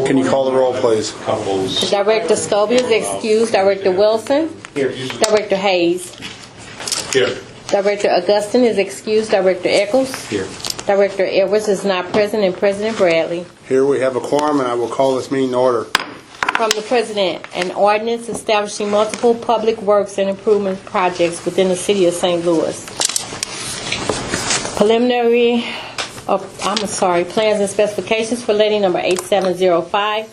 Can you call the roll, please? Director Scobie is excused. Director Wilson. Here. Director Hayes. Here. Director Augustin is excused. Director Eccles. Here. Director Edwards is not present, and President Bradley. Here we have a quorum, and I will call this meeting to order. From the President, an ordinance establishing multiple public works and improvement projects within the city of St. Louis. Plans and specifications for letting number 8705,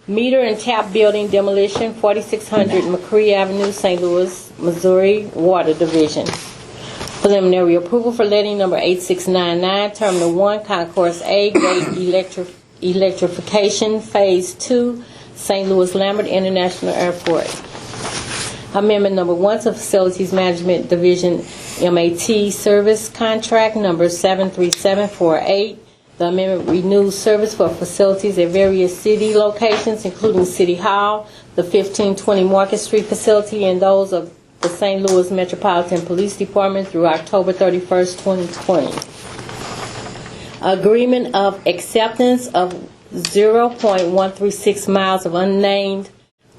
meter and tap building demolition, 4600 McCree Avenue, St. Louis, Missouri, Water Division. Preliminary approval for letting number 8699, Terminal 1, Concourse A, Gate Electrification, Phase 2, St. Louis Lambert International Airport. Amendment number 1 to Facilities Management Division MAT Service Contract number 73748. The amendment renews service for facilities at various city locations, including City Hall, the 1520 Market Street facility, and those of the St. Louis Metropolitan Police Department through October 31st, 2020. Agreement of acceptance of 0.136 miles of unnamed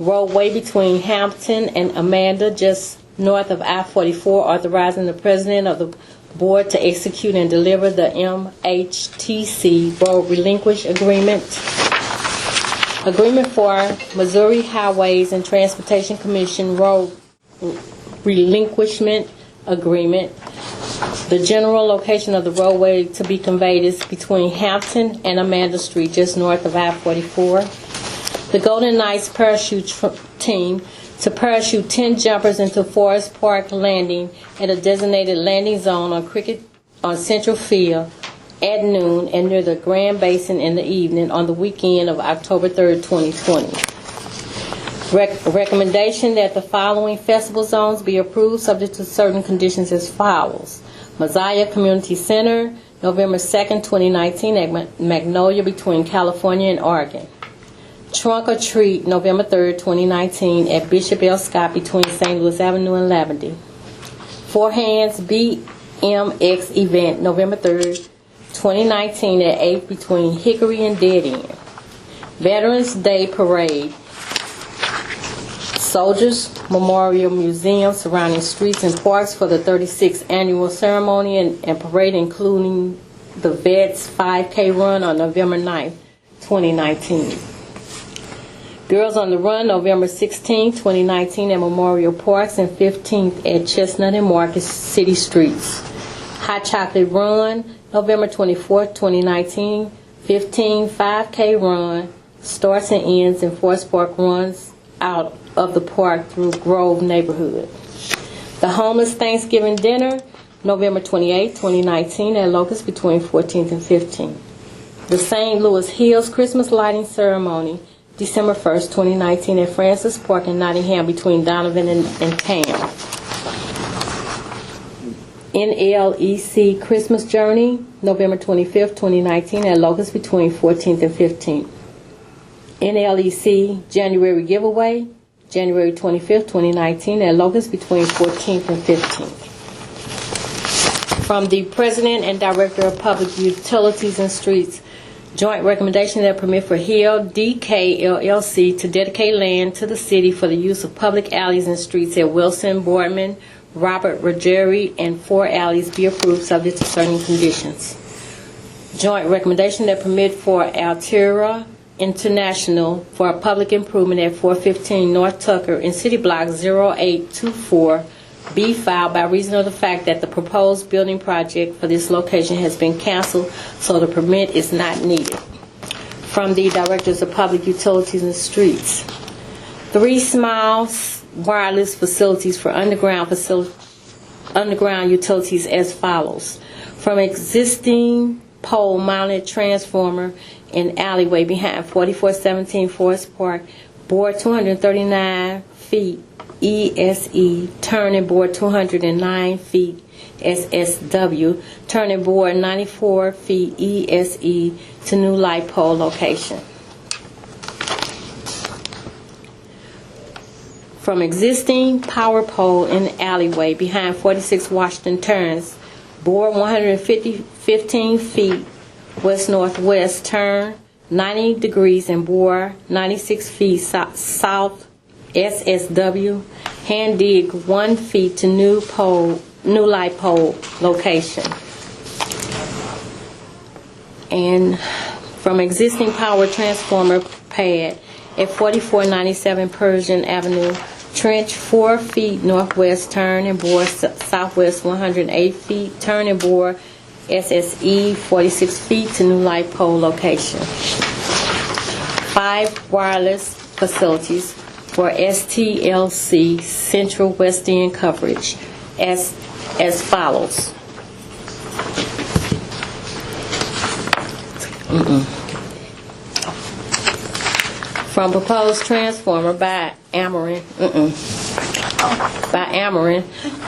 roadway between Hampton and Amanda, just north of I-44, authorizing the President of the Board to execute and deliver the MHTC Road Relinquish Agreement. Agreement for Missouri Highways and Transportation Commission Road Relinquishment Agreement. The general location of the roadway to be conveyed is between Hampton and Amanda Street, just north of I-44. The Golden Knights parachute team to parachute 10 jumpers into Forest Park Landing at a designated landing zone on Central Field at noon and near the Grand Basin in the evening on the weekend of October 3rd, 2020. Recommendation that the following festival zones be approved subject to certain conditions as follows. Messiah Community Center, November 2nd, 2019 at Magnolia between California and Oregon. Trunk or Treat, November 3rd, 2019 at Bishop L. Scott between St. Louis Avenue and Lavender. Four Hands BMX event, November 3rd, 2019 at 8 between Hickory and Dead End. Veterans Day Parade. Soldiers Memorial Museum surrounding streets and parks for the 36th annual ceremony and parade, including the Vets 5K run on November 9th, 2019. Girls on the Run, November 16th, 2019 at Memorial Parks and 15th at Chestnut and Market City Streets. Hot Chocolate Run, November 24th, 2019, 15 5K run, starts and ends in Forest Park runs out of the park through Grove neighborhood. The Homeless Thanksgiving Dinner, November 28, 2019 at Locust between 14th and 15th. The St. Louis Hills Christmas Lighting Ceremony, December 1st, 2019 at Francis Park in Nottingham between Donovan and Tam. NLEC Christmas Journey, November 25th, 2019 at Locust between 14th and 15th. NLEC January Giveaway, January 25th, 2019 at Locust between 14th and 15th. From the President and Director of Public Utilities and Streets, joint recommendation that permit for Hill DK LLC to dedicate land to the city for the use of public alleys and streets at Wilson, Boardman, Robert Rogeri, and 4 alleys be approved subject to certain conditions. Joint recommendation that permit for Altera International for a public improvement at 415 North Tucker in City Block 0824 be filed by reason of the fact that the proposed building project for this location has been canceled, so the permit is not needed. From the Directors of Public Utilities and Streets, 3 small wireless facilities for underground utilities as follows. From existing pole-mounted transformer in alleyway behind 4417 Forest Park, board 239 feet ESE, turning board 209 feet SSW, turning board 94 feet ESE to new light pole location. From existing power pole in the alleyway behind 46 Washington turns, board 15 feet west-northwest, turn 90 degrees and bore 96 feet south SSW. Hand dig 1 feet to new light pole location. And from existing power transformer pad at 4497 Persian Avenue, trench 4 feet northwest, turn and bore southwest 108 feet, turn and bore SSE 46 feet to new light pole location. 5 wireless facilities for STLC Central West End coverage as follows. From proposed transformer by Amarin,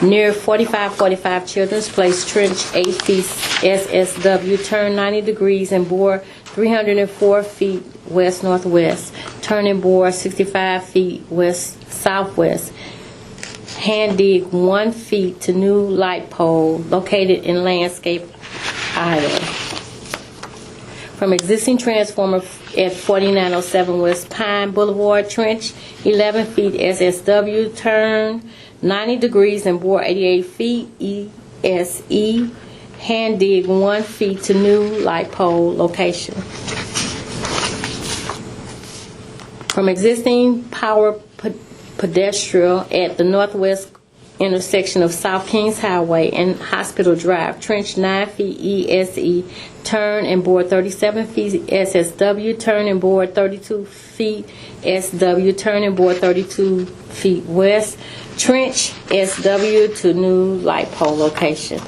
near 4545 Children's Place, trench 8 feet SSW, turn 90 degrees and bore 304 feet west-northwest, turn and bore 65 feet west-southwest. Hand dig 1 feet to new light pole located in landscape island. From existing transformer at 4907 West Pine Boulevard, trench 11 feet SSW, turn 90 degrees and bore 88 feet ESE. Hand dig 1 feet to new light pole location. From existing power pedestrian at the northwest intersection of South Kings Highway and Hospital Drive, trench 9 feet ESE, turn and bore 37 feet SSW, turn and bore 32 feet SW, turn and bore 32 feet west, trench SW to new light pole location.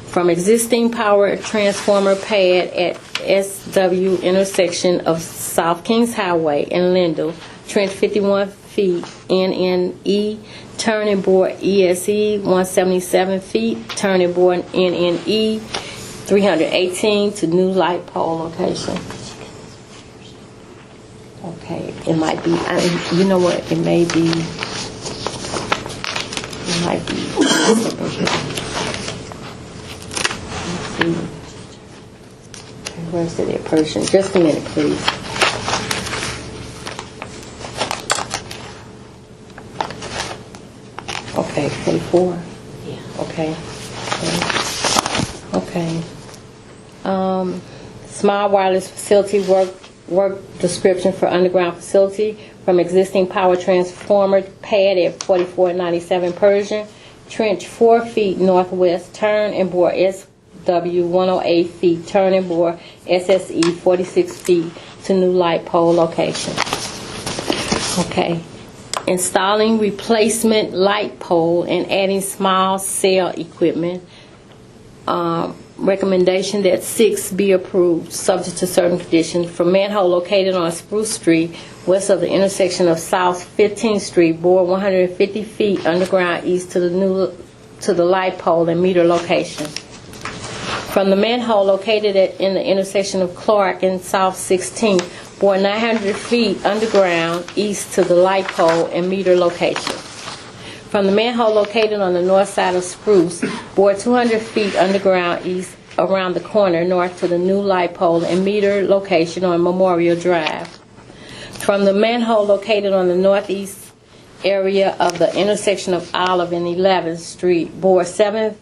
From existing power transformer pad at SW intersection of South Kings Highway and Lindell, trench 51 feet NNE, turn and bore ESE 177 feet, turn and bore NNE 318 to new light pole location. Okay, it might be, you know what, it might be, let's see, where's the Persian? Just a minute, please. Okay, 44. Yeah. Okay. Okay. Small wireless facility work description for underground facility from existing power transformer pad at 4497 Persian, trench 4 feet northwest, turn and bore SW 108 feet, turn and bore SSE 46 feet to new light pole location. Okay. Installing replacement light pole and adding small cell equipment. Recommendation that 6 be approved, subject to certain conditions, for manhole located on Spruce Street, west of the intersection of South 15th Street, bore 150 feet underground east to the light pole and meter location. From the manhole located in the intersection of Clark and South 16th, bore 900 feet underground east to the light pole and meter location. From the manhole located on the north side of Spruce, bore 200 feet underground east around the corner north to the new light pole and meter location on Memorial Drive. From the manhole located on the northeast area of the intersection of Olive and 11th Street, bore 70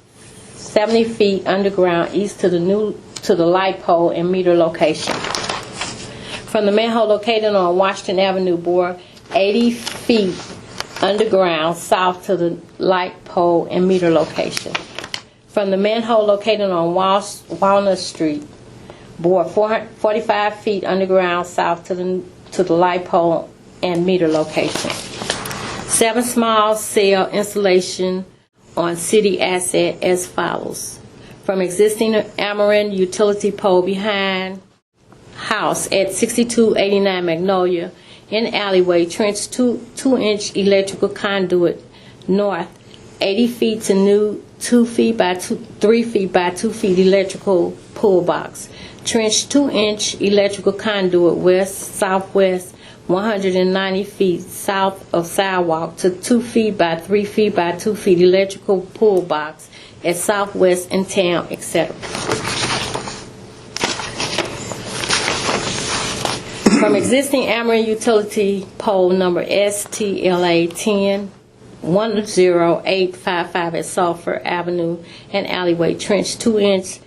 feet underground east to the light pole and meter location. From the manhole located on Washington Avenue, bore 80 feet underground south to the light pole and meter location. From the manhole located on Walnut Street, bore 45 feet underground south to the light pole and meter location. 7 small cell installation on city asset as follows. From existing Amarin utility pole behind house at 6289 Magnolia, in alleyway, trench 2-inch electrical conduit north, 80 feet to new 3 feet by 2 feet electrical pull box. Trench 2-inch electrical conduit west-southwest, 190 feet south of sidewalk to 2 feet by 3 feet by 2 feet electrical pull box at southwest in town, etc. From existing Ameren utility pole number STLA 10-10855 at Sulphur Avenue and Alleyway, trench 2-inch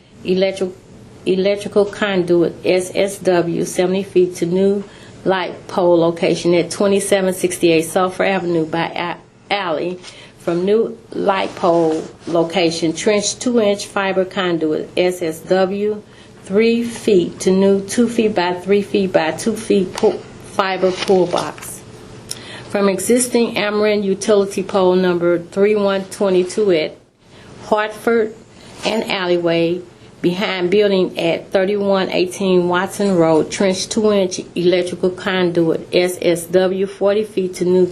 electrical conduit SSW 70 feet to new light pole location at 2768 Sulphur Avenue by Alley. From new light pole location, trench 2-inch fiber conduit SSW 3 feet to new 2 feet by 3 feet by 2 feet fiber pull box. From existing Ameren utility pole number 3122 at Hartford and Alleyway, behind building at 3118 Watson Road, trench 2-inch electrical conduit SSW 40 feet to new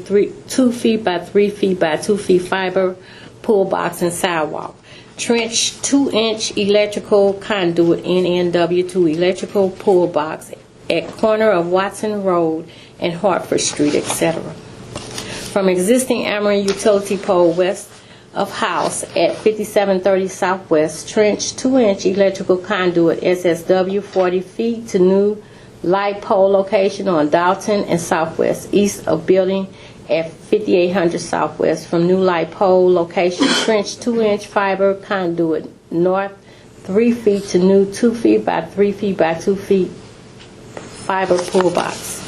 2 feet by 3 feet by 2 feet fiber pull box and sidewalk. Trench 2-inch electrical conduit NNW2 electrical pull box at corner of Watson Road and Hartford Street, etc. From existing Ameren utility pole west of house at 5730 Southwest, trench 2-inch electrical conduit SSW 40 feet to new light pole location on Dalton and Southwest, east of building at 5800 Southwest. From new light pole location, trench 2-inch fiber conduit north 3 feet to new 2 feet by 3 feet by 2 feet fiber pull box.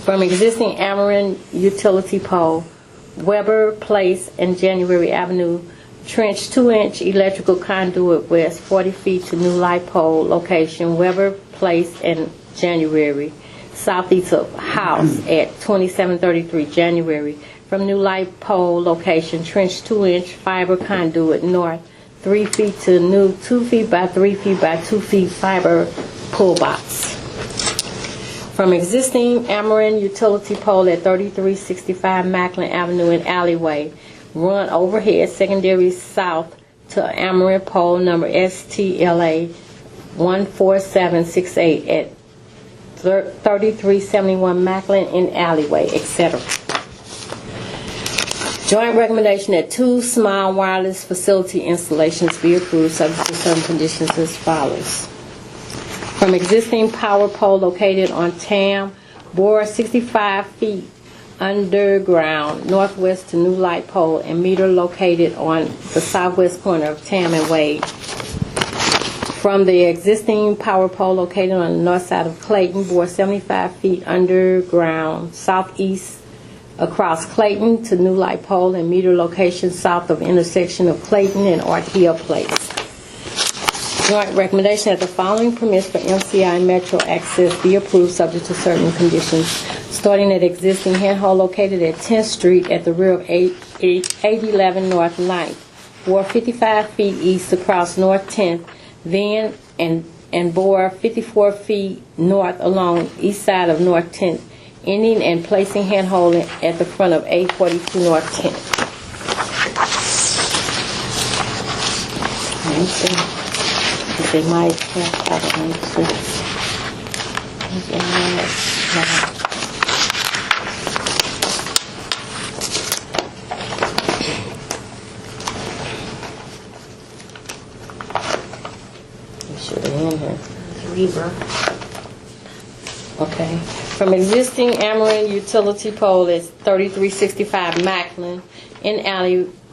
From existing Ameren utility pole Weber Place and January Avenue, trench 2-inch electrical conduit west 40 feet to new light pole location Weber Place and January, southeast of house at 2733 January. From new light pole location, trench 2-inch fiber conduit north 3 feet to new 2 feet by 3 feet by 2 feet fiber pull box. From existing Ameren utility pole at 3365 Macklin Avenue and Alleyway, run overhead secondary south to Ameren pole number STLA 14768 at 3371 Macklin and Alleyway, etc. Joint recommendation that 2 small wireless facility installations be approved subject to certain conditions as follows. From existing power pole located on Tam, bore 65 feet underground northwest to new light pole and meter located on the southwest corner of Tam and Wade. From the existing power pole located on the north side of Clayton, bore 75 feet underground southeast across Clayton to new light pole and meter location south of intersection of Clayton and Art Hill Place. Joint recommendation that the following permits for MCI Metro access be approved subject to certain conditions. Starting at existing handhold located at 10th Street at the rear of 811 North 9th, bore 55 feet east across North 10th, then and bore 54 feet north along east side of North 10th, ending and placing handhold at the front of 842 North 10th. They might have Okay. From existing Ameren utility pole is 3365 Macklin in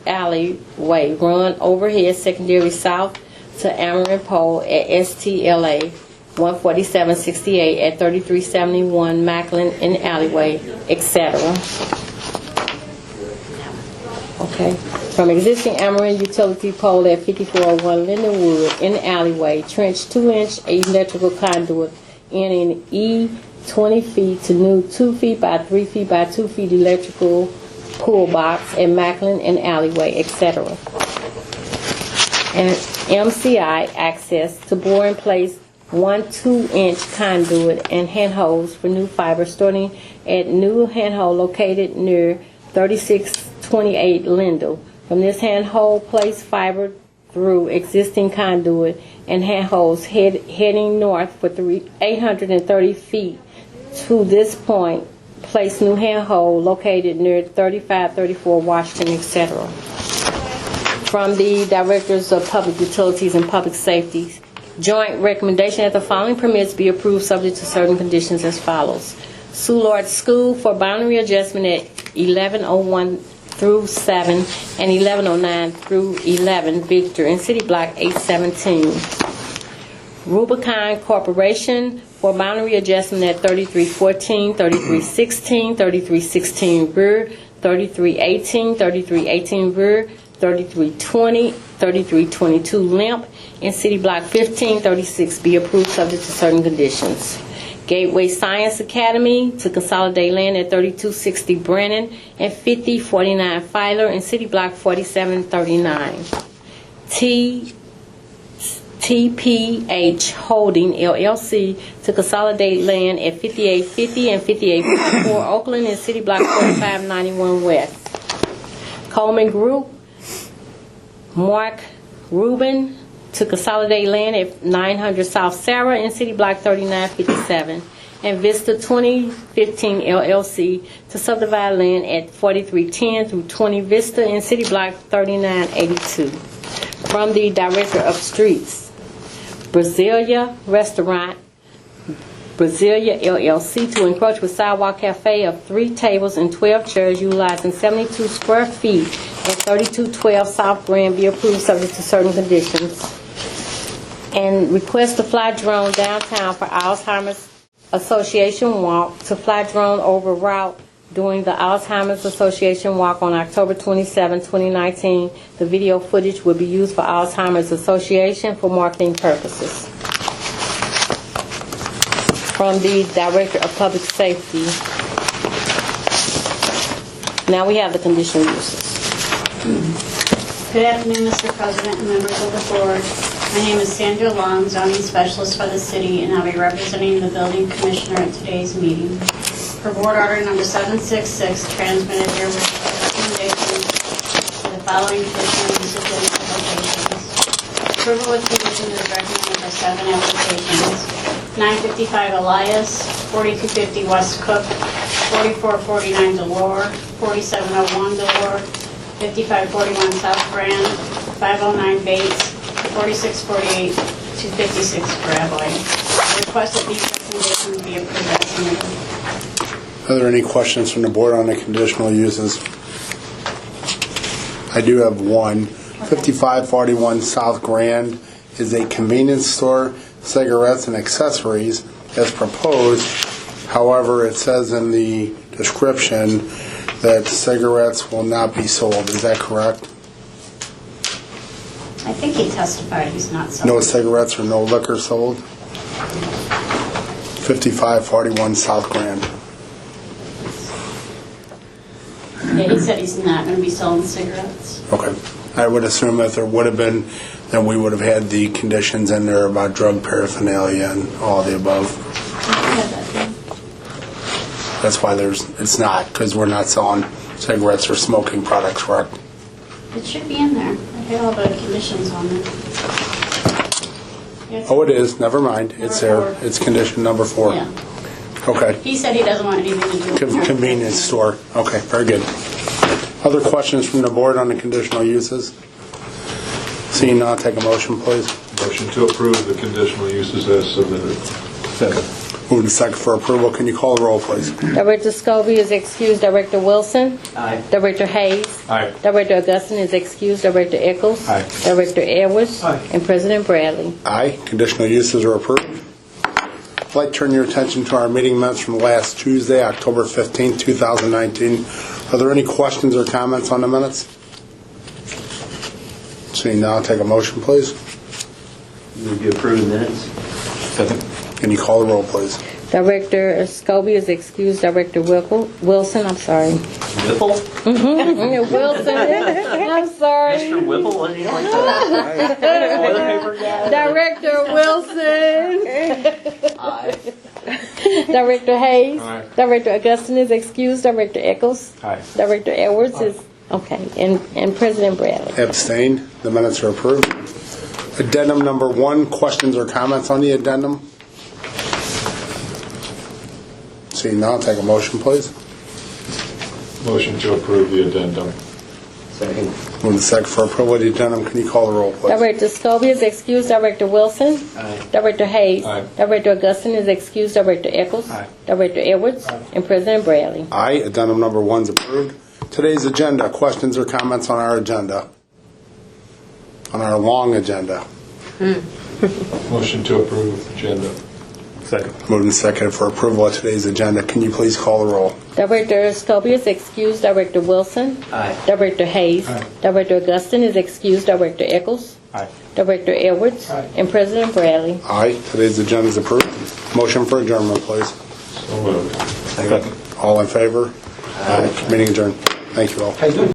Alleyway, run overhead secondary south to Ameren pole at STLA 14768 at 3371 Macklin in Alleyway, etc. Okay. From existing Ameren utility pole at 5401 Lindenwood in Alleyway, trench 2-inch electrical conduit in E 20 feet to new 2 feet by 3 feet by 2 feet electrical pull box at Macklin and Alleyway, etc. And MCI access to bore in place 1 2-inch conduit and handholds for new fiber starting at new handhold located near 3628 Lindell. From this handhold, place fiber through existing conduit and handholds heading north for 830 feet. To this point, place new handhold located near 3534 Washington, etc. From the Directors of Public Utilities and Public Safety, Joint recommendation that the following permits be approved subject to certain conditions as follows. Soulard School for boundary adjustment at 1101 through 7 and 1109 through 11 Victor in City Block 817. Rubicon Corporation for boundary adjustment at 3314, 3316, 3316 rear, 3318, 3318 rear, 3320, 3322 Limp in City Block 1536 be approved subject to certain conditions. Gateway Science Academy to consolidate land at 3260 Brennan and 5049 Filer in City Block 4739. TPH Holding LLC to consolidate land at 5850 and 5854 Oakland in City Block 4591 West. Coleman Group, Mark Rubin to consolidate land at 900 South Sarah in City Block 3957. And Vista 2015 LLC to subdivide land at 4310 through 20 Vista in City Block 3982. From the Director of Streets, Brasilia Restaurant, Brasilia LLC to encroach with sidewalk cafe of 3 tables and 12 chairs utilizing 72 square feet at 3212 South Grand be approved subject to certain conditions. And request to fly drone downtown for Alzheimer's Association Walk to fly drone over route during the Alzheimer's Association Walk on October 27, 2019. The video footage will be used for Alzheimer's Association for marketing purposes. From the Director of Public Safety. Now we have the conditional uses. Good afternoon, Mr. President and members of the board. My name is Sandra Long, zoning specialist for the city, and I'll be representing the building commissioner at today's meeting. For board order number 766, transmitted here with recommendations for the following conditional uses and applications. Approval with conditions is recommended by 7 applications. 955 Elias, 4250 West Cook, 4449 Delore, 4701 Delore, 5541 South Grand, 509 Bates, 4648 to 56 Gravois. I request that these recommendations be approved as submitted. Are there any questions from the board on the conditional uses? I do have one. 5541 South Grand is a convenience store, cigarettes and accessories as proposed. However, it says in the description that cigarettes will not be sold. Is that correct? I think he testified he's not selling. No cigarettes or no liquor sold? 5541 South Grand. Yeah, he said he's not going to be selling cigarettes. Okay. I would assume if there would have been, then we would have had the conditions in there about drug paraphernalia and all the above. That's why it's not, because we're not selling cigarettes or smoking products, correct? It should be in there. I had all the conditions on it. Yes. Oh, it is. Never mind. It's Number there. 4. It's condition number 4. Yeah. Okay. He said he doesn't want anything to do with it. Convenience store. Okay, very good. Other questions from the board on the conditional uses? Seeing none, take a motion, please. Motion to approve the conditional uses as submitted. Second. Moving second for approval. Can you call the roll, please? Director Scobie is excused. Director Wilson. Aye. Director Hayes. Aye. Director Augustin is excused. Director Eccles. Aye. Director Edwards. Aye. And President Bradley. Aye. Conditional uses are approved. I'd like to turn your attention to our meeting minutes from last Tuesday, October 15, 2019. Are there any questions or comments on the minutes? Seeing none, take a motion, please. Move to approve the minutes. Second. Can you call the roll, please? Director Scobie is excused. Director Wilson, I'm sorry. Whipple? Wilson, I'm sorry. Mr. Whipple, wasn't he like the toilet paper guy? Director Wilson. Aye. Director Hayes. Aye. Director Augustin is excused. Director Eccles. Aye. Director Edwards is okay. And President Bradley. Abstained. The minutes are approved. Addendum number 1, questions or comments on the addendum? Seeing none, take a motion, please. Motion to approve the addendum. Second. Moved and seconded for approval of the addendum. Can you call the roll, please? Director Scobie is excused. Director Wilson. Aye. Director Hayes. Aye. Director Augustin is excused. Director Eccles. Aye. Director Edwards. And President Bradley. Aye. Addendum number 1 is approved. Today's agenda, questions or comments on our agenda? On our long agenda. Motion to approve agenda. Second. Moved and seconded for approval of today's agenda. Can you please call the roll? Director Scobie is excused. Director Wilson. Aye. Director Hayes. Aye. Director Augustin is excused. Director Eccles. Aye. Director Edwards. Aye. And President Bradley. Aye. Today's agenda is approved. Motion for adjournment, please. So moved. Second. All in favor? Aye. Meeting adjourned. Thank you all.